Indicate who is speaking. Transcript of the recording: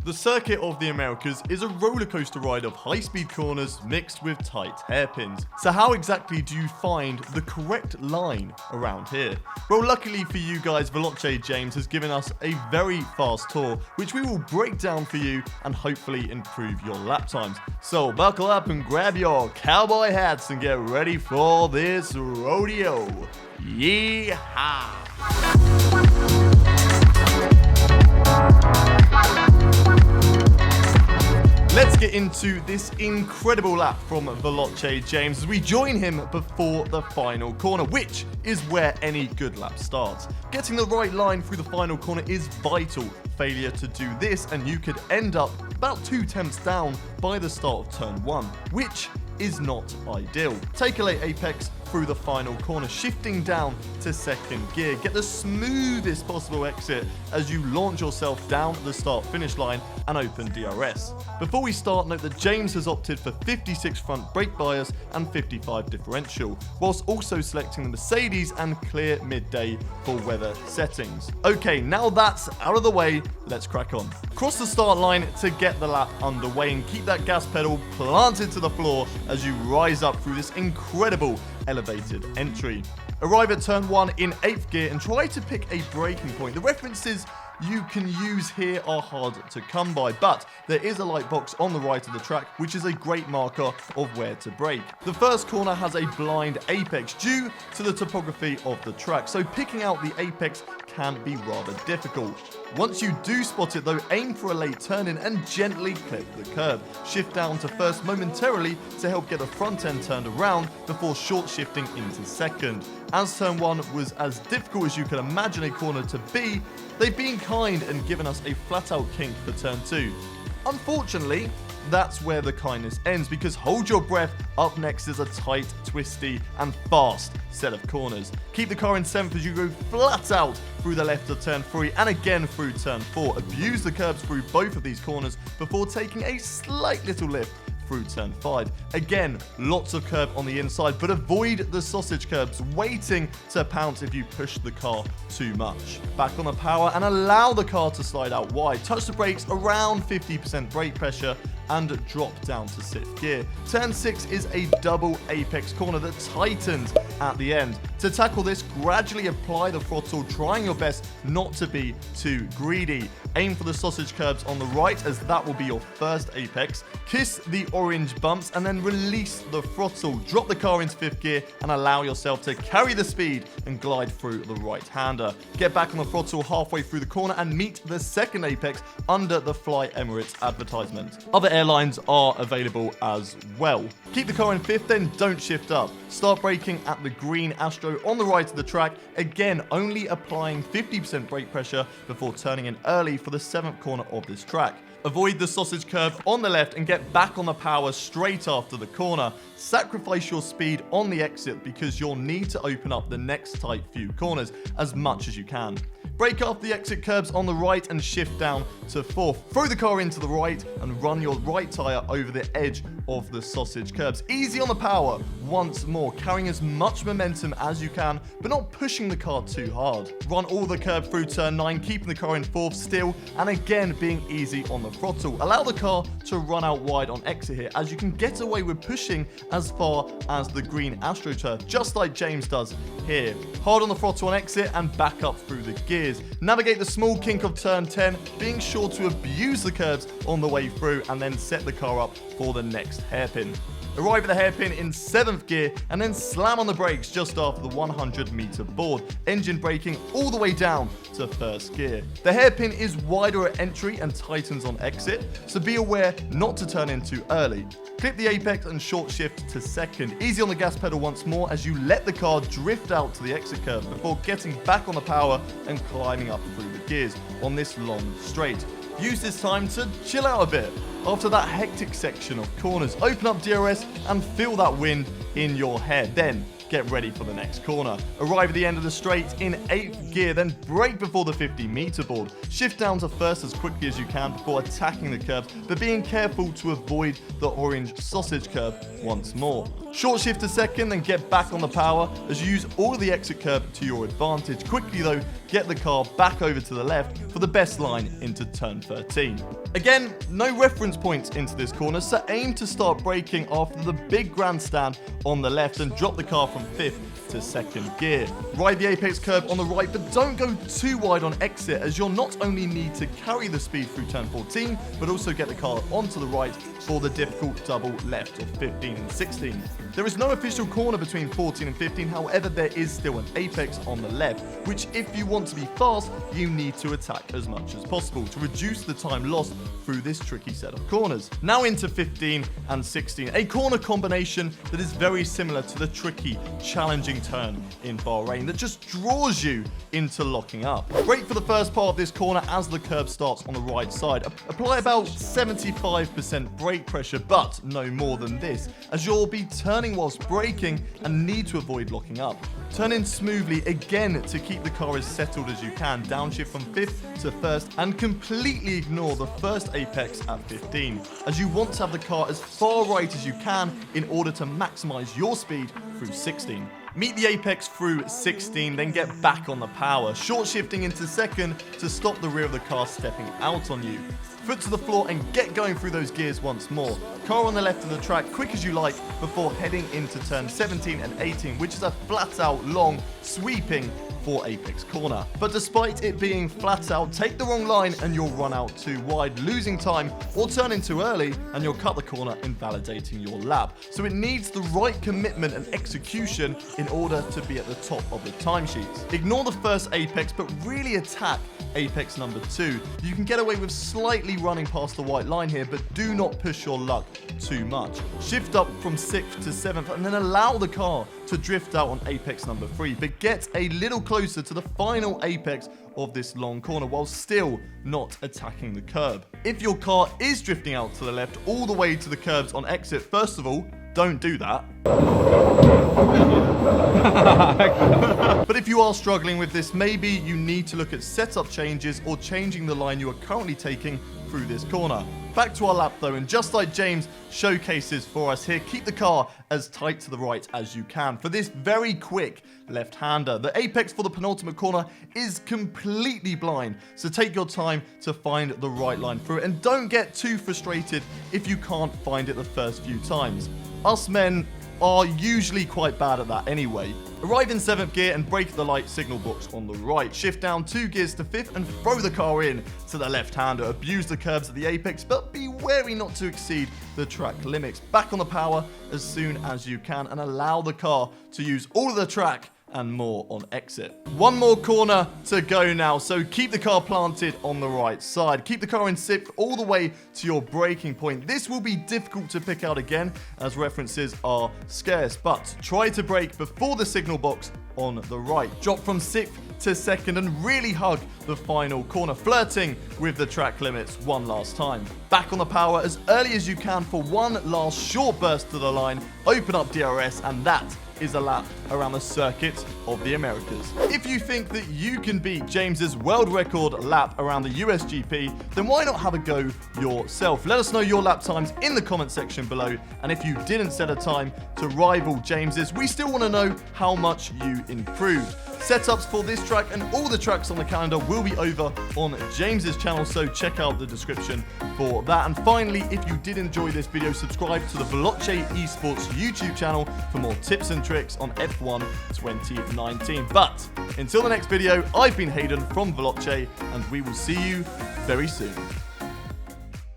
Speaker 1: The Circuit of the Americas is a roller coaster ride of high-speed corners mixed with tight hairpins. So how exactly do you find the correct line around here? Well, luckily for you guys, Veloce James has given us a very fast tour, which we will break down for you and hopefully improve your lap times. So buckle up and grab your cowboy hats and get ready for this rodeo. Yeehaw! Let's get into this incredible lap from Veloce James as we join him before the final corner, which is where any good lap starts. Getting the right line through the final corner is vital. Failure to do this and you could end up about 2 tenths down by the start of turn 1, which is not ideal. Take a late apex through the final corner, shifting down to second gear. Get the smoothest possible exit as you launch yourself down the start-finish line and open DRS. Before we start, note that James has opted for 56 front brake bias and 55 differential, whilst also selecting the Mercedes and clear midday for weather settings. Okay, now that's out of the way, let's crack on. Cross the start line to get the lap underway and keep that gas pedal planted to the floor as you rise up through this incredible elevated entry. Arrive at turn 1 in 8th gear and try to pick a braking point. The references you can use here are hard to come by, but there is a light box on the right of the track which is a great marker of where to brake. The first corner has a blind apex due to the topography of the track, so picking out the apex can be rather difficult. Once you do spot it though, aim for a late turn in and gently clip the curb. Shift down to first momentarily to help get the front end turned around before short shifting into second. As turn 1 was as difficult as you can imagine a corner to be, they've been kind and given us a flat out kink for turn 2. Unfortunately, that's where the kindness ends, because hold your breath, up next is a tight, twisty and fast set of corners. Keep the car in 7th as you go flat out through the left of turn 3 and again through turn 4. Abuse the curbs through both of these corners before taking a slight little lift through turn 5. Again, lots of curb on the inside, but avoid the sausage curbs, waiting to pounce if you push the car too much. Back on the power and allow the car to slide out wide. Touch the brakes around 50% brake pressure and drop down to 6th gear. Turn 6 is a double apex corner that tightens at the end. To tackle this, gradually apply the throttle, trying your best not to be too greedy. Aim for the sausage curbs on the right as that will be your first apex. Kiss the orange bumps and then release the throttle. Drop the car into 5th gear and allow yourself to carry the speed and glide through the right-hander. Get back on the throttle halfway through the corner and meet the second apex under the Fly Emirates advertisement. Other airlines are available as well. Keep the car in 5th, then don't shift up. Start braking at the green Astro on the right of the track, again only applying 50% brake pressure before turning in early for the 7th corner of this track. Avoid the sausage curve on the left and get back on the power straight after the corner. Sacrifice your speed on the exit because you'll need to open up the next tight few corners as much as you can. Brake after the exit curbs on the right and shift down to 4th. Throw the car into the right and run your right tyre over the edge of the sausage curbs. Easy on the power once more, carrying as much momentum as you can, but not pushing the car too hard. Run all the curb through turn 9, keeping the car in 4th still, and again being easy on the throttle. Allow the car to run out wide on exit here, as you can get away with pushing as far as the green AstroTurf, just like James does here. Hard on the throttle on exit and back up through the gears. Navigate the small kink of turn 10, being sure to abuse the curves on the way through and then set the car up for the next hairpin. Arrive at the hairpin in 7th gear and then slam on the brakes just after the 100-meter board, engine braking all the way down to 1st gear. The hairpin is wider at entry and tightens on exit, so be aware not to turn in too early. Clip the apex and short shift to 2nd. Easy on the gas pedal once more as you let the car drift out to the exit curve before getting back on the power and climbing up through the gears on this long straight. Use this time to chill out a bit. After that hectic section of corners, open up DRS and feel that wind in your hair. Then get ready for the next corner. Arrive at the end of the straight in 8th gear, then brake before the 50-meter board. Shift down to 1st as quickly as you can before attacking the curb, but being careful to avoid the orange sausage curb once more. Short shift to 2nd, then get back on the power as you use all of the exit curb to your advantage. Quickly though, get the car back over to the left for the best line into turn 13. Again, no reference points into this corner, so aim to start braking after the big grandstand on the left and drop the car from 5th to 2nd gear. Ride the apex curb on the right, but don't go too wide on exit, as you'll not only need to carry the speed through turn 14, but also get the car onto the right for the difficult double left of 15 and 16. There is no official corner between 14 and 15, however there is still an apex on the left, which if you want to be fast, you need to attack as much as possible to reduce the time lost through this tricky set of corners. Now into 15 and 16, a corner combination that is very similar to the tricky, challenging turn in Bahrain that just draws you into locking up. Brake for the first part of this corner as the curb starts on the right side. Apply about 75% brake pressure, but no more than this, as you'll be turning whilst braking and need to avoid locking up. Turn in smoothly again to keep the car as settled as you can, downshift from 5th to 1st, and completely ignore the first apex at 15, as you want to have the car as far right as you can in order to maximize your speed through 16. Meet the apex through 16, then get back on the power, short shifting into 2nd to stop the rear of the car stepping out on you. Foot to the floor and get going through those gears once more. Car on the left of the track, quick as you like, before heading into turn 17 and 18, which is a flat out, long, sweeping 4 apex corner. But despite it being flat out, take the wrong line and you'll run out too wide, losing time, or turn in too early and you'll cut the corner, invalidating your lap. So it needs the right commitment and execution in order to be at the top of the timesheets. Ignore the first apex, but really attack apex number 2. You can get away with slightly running past the white line here, but do not push your luck too much. Shift up from 6th to 7th and then allow the car to drift out on apex number 3, but get a little closer to the final apex of this long corner while still not attacking the curb. If your car is drifting out to the left all the way to the curbs on exit, first of all, don't do that. But if you are struggling with this, maybe you need to look at setup changes or changing the line you are currently taking through this corner. Back to our lap though, and just like James showcases for us here, keep the car as tight to the right as you can for this very quick left-hander. The apex for the penultimate corner is completely blind, so take your time to find the right line through it, and don't get too frustrated if you can't find it the first few times. Us men are usually quite bad at that anyway. Arrive in 7th gear and brake the light signal box on the right. Shift down 2 gears to 5th and throw the car in to the left-hander. Abuse the curbs at the apex, but be wary not to exceed the track limits. Back on the power as soon as you can and allow the car to use all of the track and more on exit. One more corner to go now, so keep the car planted on the right side. Keep the car in 6th all the way to your braking point. This will be difficult to pick out again, as references are scarce, but try to brake before the signal box on the right. Drop from 6th to 2nd and really hug the final corner, flirting with the track limits one last time. Back on the power as early as you can for one last short burst to the line. Open up DRS, and that is a lap around the circuit of the Americas. If you think that you can beat James's world record lap around the USGP, then why not have a go yourself? Let us know your lap times in the comment section below, and if you didn't set a time to rival James's, we still want to know how much you improved. Setups for this track and all the tracks on the calendar will be over on James's channel, so check out the description for that. And finally, if you did enjoy this video, subscribe to the Veloce Esports YouTube channel for more tips and tricks on F1 2019. But until the next video, I've been Haydon from Veloce, and we will see you very soon.